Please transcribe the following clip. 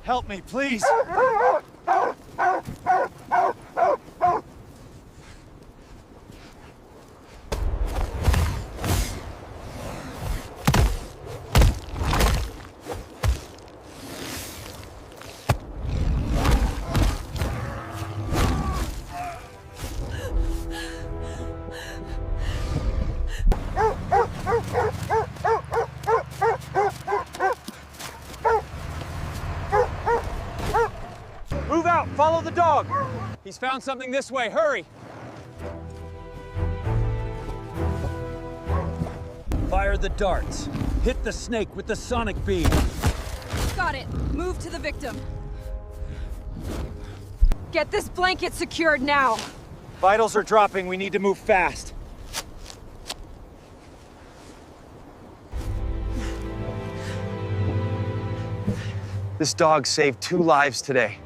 Help me, please! Move out! Follow the dog! He's found something this way. Hurry! Fire the darts. Hit the snake with the sonic beam. Got it. Move to the victim. Get this blanket secured now. Vitals are dropping. We need to move fast. This dog saved 2 lives today.